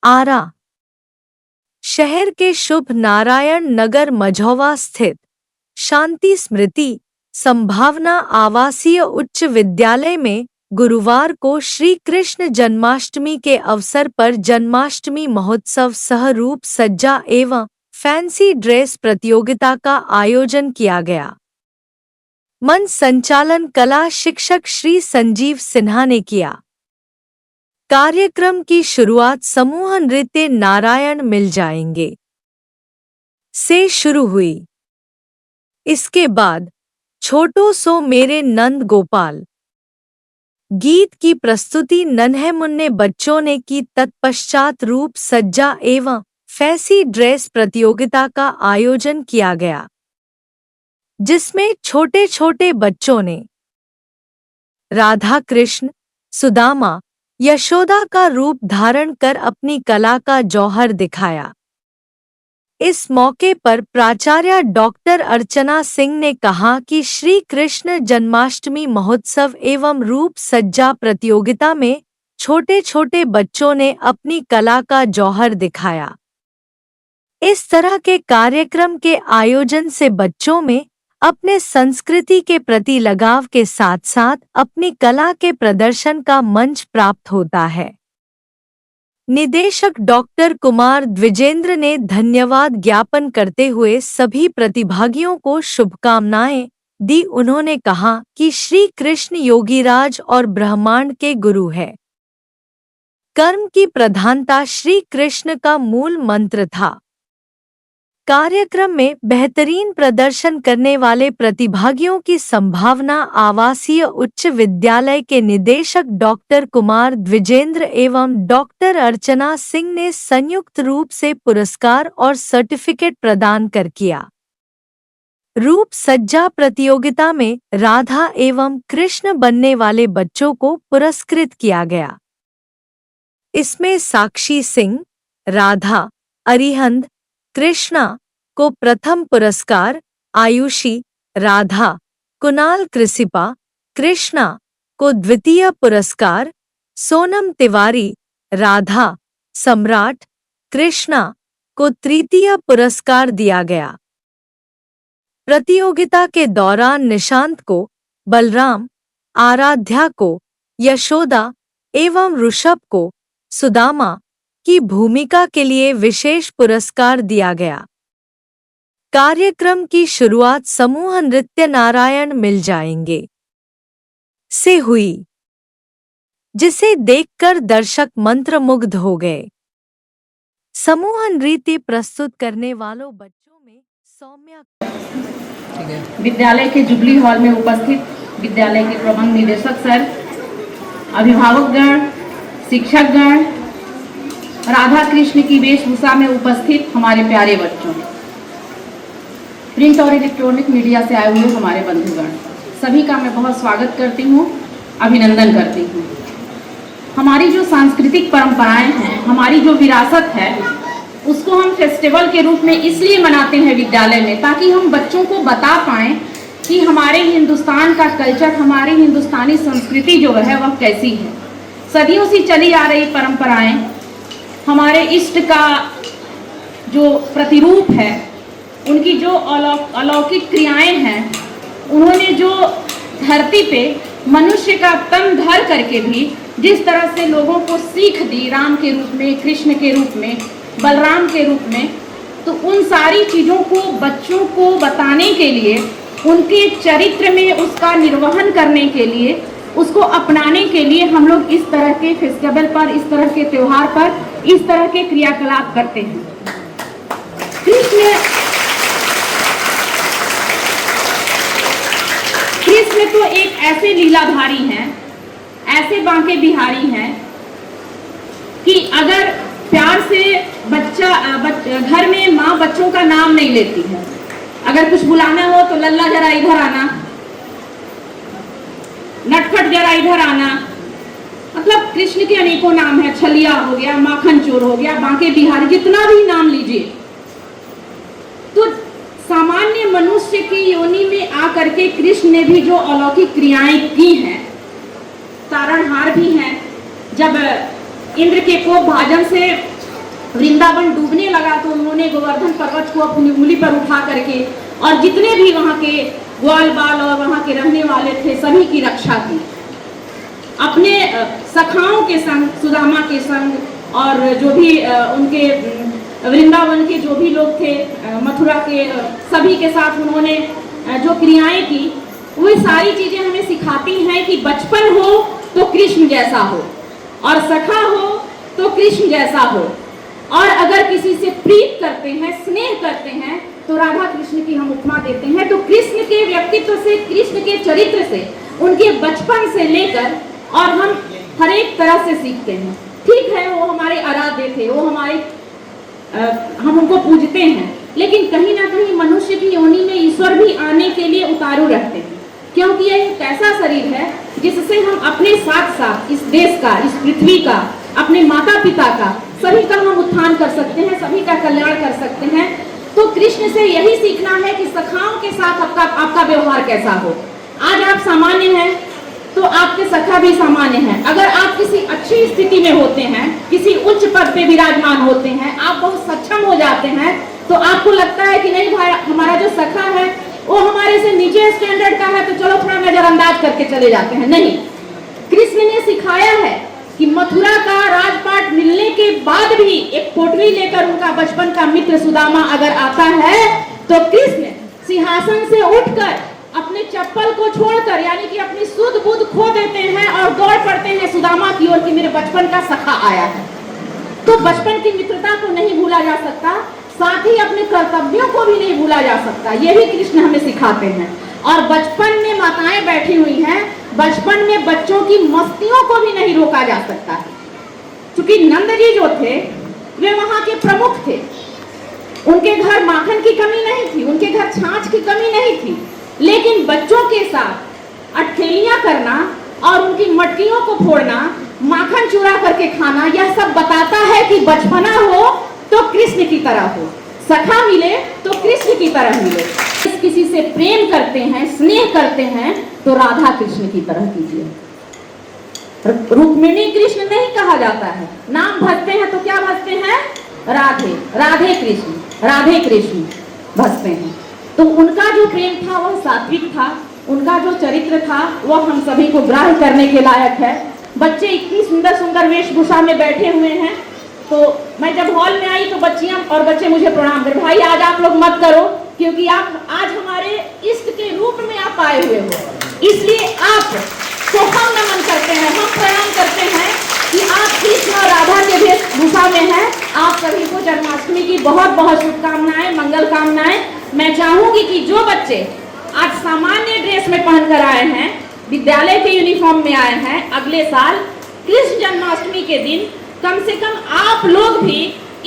आरा शहर के शुभ नारायण नगर मझौवा स्थित शांति स्मृति संभावना आवासीय उच्च विद्यालय में गुरुवार को श्री कृष्ण जन्माष्टमी के अवसर पर जन्माष्टमी महोत्सव सह रूप सज्जा एवं फैंसी ड्रेस प्रतियोगिता का आयोजन किया गया। मंच संचालन कला शिक्षक श्री संजीव सिन्हा ने किया। कार्यक्रम की शुरुआत समूह नृत्य नारायण मिल जाएंगे से शुरू हुई। इसके बाद छोटो सो मेरे नंद गोपाल गीत की प्रस्तुति नन्हे मुन्ने बच्चों ने की। तत्पश्चात रूप सज्जा एवं फैंसी ड्रेस प्रतियोगिता का आयोजन किया गया, जिसमें छोटे छोटे बच्चों ने राधा कृष्ण, सुदामा, यशोदा का रूप धारण कर अपनी कला का जौहर दिखाया। इस मौके पर प्राचार्य डॉक्टर अर्चना सिंह ने कहा कि श्री कृष्ण जन्माष्टमी महोत्सव एवं रूप सज्जा प्रतियोगिता में छोटे छोटे बच्चों ने अपनी कला का जौहर दिखाया। इस तरह के कार्यक्रम के आयोजन से बच्चों में अपने संस्कृति के प्रति लगाव के साथ साथ अपनी कला के प्रदर्शन का मंच प्राप्त होता है। निदेशक डॉक्टर कुमार द्विजेंद्र ने धन्यवाद ज्ञापन करते हुए सभी प्रतिभागियों को शुभकामनाएं दी। उन्होंने कहा कि श्री कृष्ण योगीराज और ब्रह्मांड के गुरु है। कर्म की प्रधानता श्री कृष्ण का मूल मंत्र था। कार्यक्रम में बेहतरीन प्रदर्शन करने वाले प्रतिभागियों की संभावना आवासीय उच्च विद्यालय के निदेशक डॉक्टर कुमार द्विजेंद्र एवं डॉक्टर अर्चना सिंह ने संयुक्त रूप से पुरस्कार और सर्टिफिकेट प्रदान कर किया। रूप सज्जा प्रतियोगिता में राधा एवं कृष्ण बनने वाले बच्चों को पुरस्कृत किया गया। इसमें साक्षी सिंह, राधा, अरिहंत, कृष्णा को प्रथम पुरस्कार, आयुषी, राधा, कुणाल कृसिपा, कृष्णा को द्वितीय पुरस्कार, सोनम तिवारी, राधा, सम्राट, कृष्णा को तृतीय पुरस्कार दिया गया। प्रतियोगिता के दौरान निशांत को बलराम, आराध्या को यशोदा एवं ऋषभ को सुदामा की भूमिका के लिए विशेष पुरस्कार दिया गया। कार्यक्रम की शुरुआत समूह नृत्य नारायण मिल जाएंगे से हुई, जिसे देखकर दर्शक मंत्रमुग्ध हो गए। समूह नृत्य प्रस्तुत करने वालों बच्चों में सौम्या विद्यालय के जुबली हॉल में उपस्थित विद्यालय के प्रबंध निदेशक सर, अभिभावकगण, शिक्षकगण, राधा कृष्ण की वेशभूषा में उपस्थित हमारे प्यारे बच्चों, प्रिंट और इलेक्ट्रॉनिक मीडिया से आए हुए हमारे बंधुगण, सभी का मैं बहुत स्वागत करती हूँ, अभिनंदन करती हूँ। हमारी जो सांस्कृतिक परंपराएं हैं, हमारी जो विरासत है, उसको हम फेस्टिवल के रूप में इसलिए मनाते हैं विद्यालय में, ताकि हम बच्चों को बता पाएं कि हमारे हिंदुस्तान का कल्चर, हमारी हिंदुस्तानी संस्कृति जो है वह कैसी है। सदियों से चली आ रही परंपराएं, हमारे इष्ट का जो प्रतिरूप है, उनकी जो अलौकिक क्रियाएं हैं, उन्होंने जो धरती पे मनुष्य का तन धर करके भी जिस तरह से लोगों को सीख दी, राम के रूप में, कृष्ण के रूप में, बलराम के रूप में, तो उन सारी चीज़ों को बच्चों को बताने के लिए, उनके चरित्र में उसका निर्वहन करने के लिए, उसको अपनाने के लिए हम लोग इस तरह के फेस्टिवल पर, इस तरह के त्योहार पर, इस तरह के क्रियाकलाप करते हैं। कृष्ण तो एक ऐसे लीलाधारी हैं, ऐसे बांके बिहारी हैं कि अगर प्यार से घर में माँ बच्चों का नाम नहीं लेती है, अगर कुछ बुलाना हो तो लल्ला जरा इधर आना, नटखट जरा इधर आना, मतलब कृष्ण के अनेकों नाम है, छलिया हो गया, माखन चोर हो गया, बांके बिहारी, जितना भी नाम लीजिए। तो सामान्य मनुष्य की योनि में आकर के कृष्ण ने भी जो अलौकिक क्रियाएं की हैं, तारणहार भी हैं, जब इंद्र के कोप भाजन से वृंदावन डूबने लगा तो उन्होंने गोवर्धन पर्वत को अपनी उंगली पर उठा करके और जितने भी वहाँ के ग्वाल बाल और वहाँ के रहने वाले थे सभी की रक्षा की। अपने सखाओं के संग, सुदामा के संग और जो भी उनके वृंदावन के जो भी लोग थे, मथुरा के सभी के साथ उन्होंने जो क्रियाएं की, वो सारी चीजें हमें सिखाती हैं कि बचपन हो तो कृष्ण जैसा हो और सखा हो तो कृष्ण जैसा हो, और अगर किसी से प्रीत करते हैं, स्नेह करते हैं तो राधा कृष्ण की हम उपमा देते हैं। तो कृष्ण के व्यक्तित्व से, कृष्ण के चरित्र से, उनके बचपन से लेकर और हम हर एक तरह से सीखते हैं। ठीक है, वो हमारे आराध्य थे, वो हमारे हम उनको पूजते हैं, लेकिन कहीं ना कहीं मनुष्य की योनि में ईश्वर भी आने के लिए उतारू रहते हैं, क्योंकि यह एक ऐसा शरीर है जिससे हम अपने साथ साथ इस देश का, इस पृथ्वी का, अपने माता पिता का, सभी का हम उत्थान कर सकते हैं, सभी का कल्याण कर सकते हैं। तो कृष्ण से यही सीखना है कि सखाओं के साथ आपका व्यवहार कैसा हो। आज आप सामान्य हैं तो आपके सखा भी सामान्य हैं। अगर आप किसी अच्छी स्थिति में होते हैं, किसी उच्च पद पे विराजमान होते हैं, आप बहुत सक्षम हो जाते हैं, तो आपको लगता है कि नहीं भाई, हमारा जो सखा है वो हमारे से नीचे स्टैंडर्ड का है, तो चलो थोड़ा नजरअंदाज करके चले जाते हैं। नहीं, कृष्ण ने सिखाया है कि मथुरा का राजपाट मिलने के बाद भी एक पोटली लेकर उनका बचपन का मित्र सुदामा अगर आता है तो कृष्ण सिंहासन से उठकर अपने चप्पल को छोड़कर, यानी कि अपनी सुध बुध खो देते हैं और दौड़ पड़ते हैं सुदामा की ओर कि मेरे बचपन का सखा आया है। तो बचपन की मित्रता को नहीं भूला जा सकता, साथ ही अपने कर्तव्यों को भी नहीं भूला जा सकता। ये भी कृष्ण हमें सिखाते हैं। और बचपन में माताएं बैठी हुई हैं, बचपन में बच्चों की मस्तियों को भी नहीं रोका जा सकता है। क्योंकि नंद जी जो थे वे वहां के प्रमुख थे, उनके घर माखन की कमी नहीं थी, उनके घर छाछ की कमी नहीं थी, लेकिन बच्चों के साथ अठखेलियां करना और उनकी मटकियों को फोड़ना, माखन चुरा करके खाना, यह सब बताता है कि बचपना हो तो कृष्ण की तरह हो, सखा मिले तो कृष्ण की तरह मिले। किसी से प्रेम करते हैं, स्नेह करते हैं तो राधा कृष्ण की तरह कीजिए। रुक्मिणी कृष्ण नहीं कहा जाता है, नाम भजते हैं तो क्या भजते हैं? राधे, राधे कृष्ण, राधे कृष्ण भजते हैं। तो उनका जो प्रेम था वह सात्विक था, उनका जो चरित्र था वह हम सभी को ग्राह्य करने के लायक है। बच्चे इतनी सुंदर सुंदर वेशभूषा में बैठे हुए हैं, तो मैं जब हॉल में आई तो बच्चियां और बच्चे मुझे प्रणाम कर, भाई आज आप लोग मत करो, क्योंकि आप आज हमारे इष्ट के रूप में आप आए हुए हो, इसलिए आप तो हम नमन करते हैं, हम प्रणाम करते हैं कि आप कृष्ण और राधा के वेशभूषा में हैं। आप सभी को जन्माष्टमी की बहुत बहुत शुभकामनाएं, मंगल कामनाएं। मैं चाहूंगी कि जो बच्चे आज सामान्य ड्रेस में पहनकर आए हैं, विद्यालय के यूनिफॉर्म में आए हैं, अगले साल कृष्ण जन्माष्टमी के दिन कम से कम आप लोग भी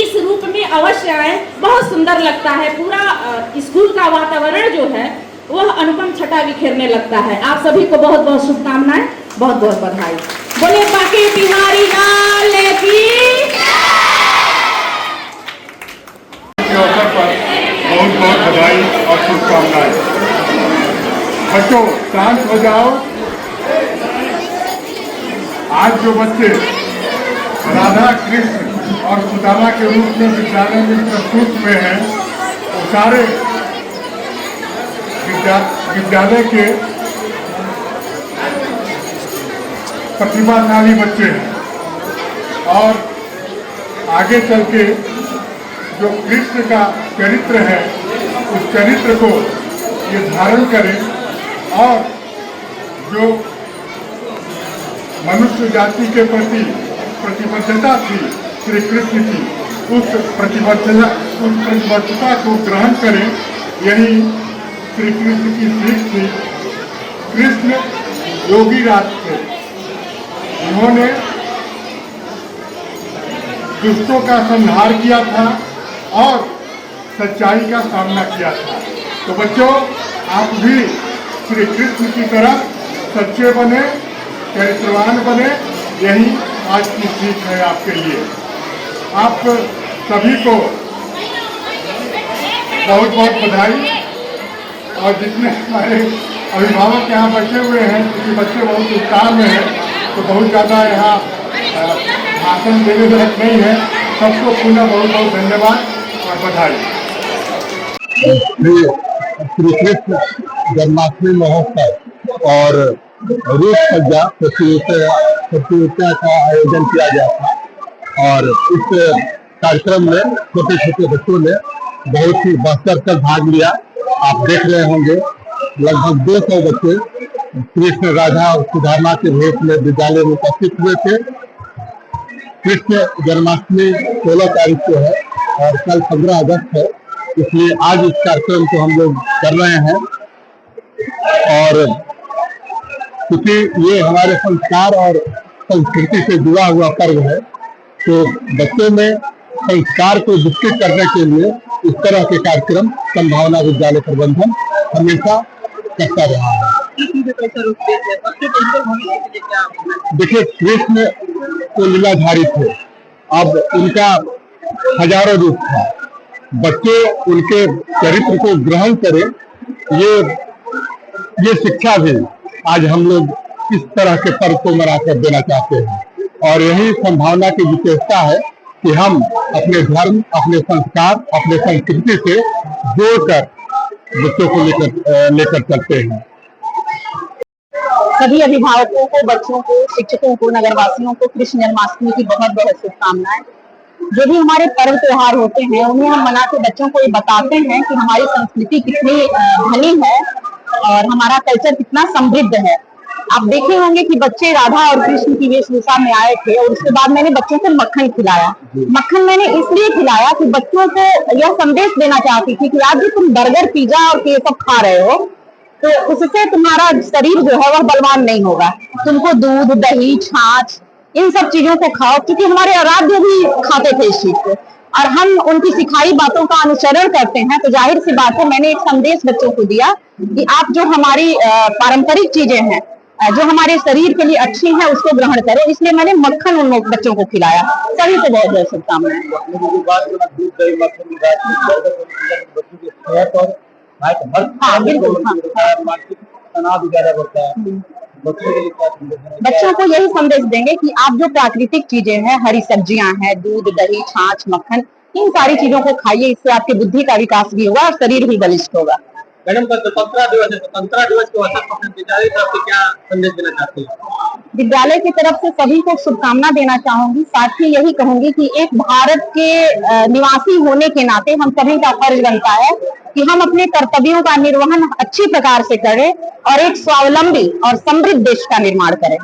इस रूप में अवश्य आए। बहुत सुंदर लगता है, पूरा स्कूल का वातावरण जो है वह अनुपम छटा बिखेरने लगता है। आप सभी को बहुत बहुत शुभकामनाएं, बहुत बहुत बधाई। बोले बाकी बिहारी लाल की। अवसर पर बहुत बहुत बधाई और शुभकामनाएं। बच्चों शांत हो जाओ। आज जो बच्चे राधा कृष्ण और सुदामा के रूप में विद्यालय में प्रस्तुत हुए हैं, वो सारे विद्यालय के प्रतिभाशाली बच्चे हैं और आगे चल के जो कृष्ण का चरित्र है उस चरित्र को ये धारण करें और जो मनुष्य जाति के प्रति प्रतिबद्धता थी श्री कृष्ण की, उस प्रतिबद्धता को ग्रहण करें। यही श्री कृष्ण की सीख थी। कृष्ण योगी राज थे, उन्होंने दुष्टों का संहार किया था और सच्चाई का सामना किया था। तो बच्चों आप भी श्री कृष्ण की तरह सच्चे बने, चरित्रवान बने, यही आज की सीख है आपके लिए। आप सभी को बहुत बहुत बधाई। और जितने हमारे अभिभावक यहाँ बैठे हुए हैं, क्योंकि बच्चे बहुत उत्साह में हैं, तो बहुत ज़्यादा यहाँ भाषण देने लायक नहीं है। सबको पुनः बहुत बहुत धन्यवाद और बधाई। श्री कृष्ण जन्माष्टमी महोत्सव और रूप सज्जा प्रतियोगिता का आयोजन किया गया था और इस कार्यक्रम में छोटे छोटे बच्चों ने बहुत ही बढ़ कर भाग लिया। आप देख रहे होंगे लगभग 200 बच्चे कृष्ण राधा और सुदामा के भेष में विद्यालय में उपस्थित हुए थे। कृष्ण जन्माष्टमी 16 तारीख को है और कल 15 अगस्त है, इसलिए आज इस कार्यक्रम को हम लोग कर रहे हैं। और क्योंकि ये हमारे संस्कार और संस्कृति से जुड़ा हुआ पर्व है, तो बच्चों में संस्कार को विकसित करने के लिए इस तरह के कार्यक्रम संभावना विद्यालय प्रबंधन हमेशा करता रहा है। देखिए, कृष्ण तो लीलाधारी थे, अब उनका हजारों रूप था। बच्चे उनके चरित्र को ग्रहण करें, ये शिक्षा भी आज हम लोग इस तरह के पर्व को मनाकर देना चाहते हैं। और यही संभावना की विशेषता है कि हम अपने धर्म, अपने संस्कार, अपने संस्कृति से जोड़कर बच्चों को लेकर चलते हैं। सभी अभिभावकों को, बच्चों को, शिक्षकों को, नगरवासियों को कृष्ण जन्माष्टमी की बहुत बहुत शुभकामनाएं। जो भी हमारे पर्व त्योहार होते हैं उन्हें हम मना के बच्चों को ये बताते हैं कि हमारी संस्कृति कितनी घनी है और हमारा कल्चर कितना समृद्ध है। आप देखे होंगे कि बच्चे राधा और कृष्ण की वेशभूषा में आए थे और उसके बाद मैंने बच्चों को मक्खन खिलाया। मक्खन मैंने इसलिए खिलाया कि बच्चों को यह संदेश देना चाहती थी कि आज भी तुम बर्गर, पिज्जा और ये सब खा रहे हो तो उससे तुम्हारा शरीर जो है वह बलवान नहीं होगा। तुमको दूध, दही, छाछ इन सब चीजों को खाओ, क्योंकि हमारे आराध्य भी खाते थे इस चीज को और हम उनकी सिखाई बातों का अनुसरण करते हैं। तो जाहिर सी बात है, मैंने एक संदेश बच्चों को दिया कि आप जो हमारी पारंपरिक चीजें हैं, जो हमारे शरीर के लिए अच्छी हैं, उसको ग्रहण करें। इसलिए मैंने मक्खन उन बच्चों को खिलाया। सभी को बहुत बहुत शुभकामनाएं। हाँ, बिल्कुल। बच्चों को यही संदेश देंगे कि आप जो प्राकृतिक चीजें हैं, हरी सब्जियां हैं, दूध, दही, छाछ, मक्खन, इन सारी चीजों को खाइए। इससे आपकी बुद्धि का विकास भी होगा और शरीर भी बलिष्ठ होगा। मैडम, का स्वतंत्रता दिवस है, स्वतंत्रता दिवस के अवसर पर विद्यालय की तरफ से क्या संदेश देना चाहते हैं? विद्यालय की तरफ से सभी को शुभकामना देना चाहूंगी। साथ ही यही कहूंगी कि एक भारत के निवासी होने के नाते हम सभी का फर्ज बनता है कि हम अपने कर्तव्यों का निर्वहन अच्छी प्रकार से करें और एक स्वावलंबी और समृद्ध देश का निर्माण करें।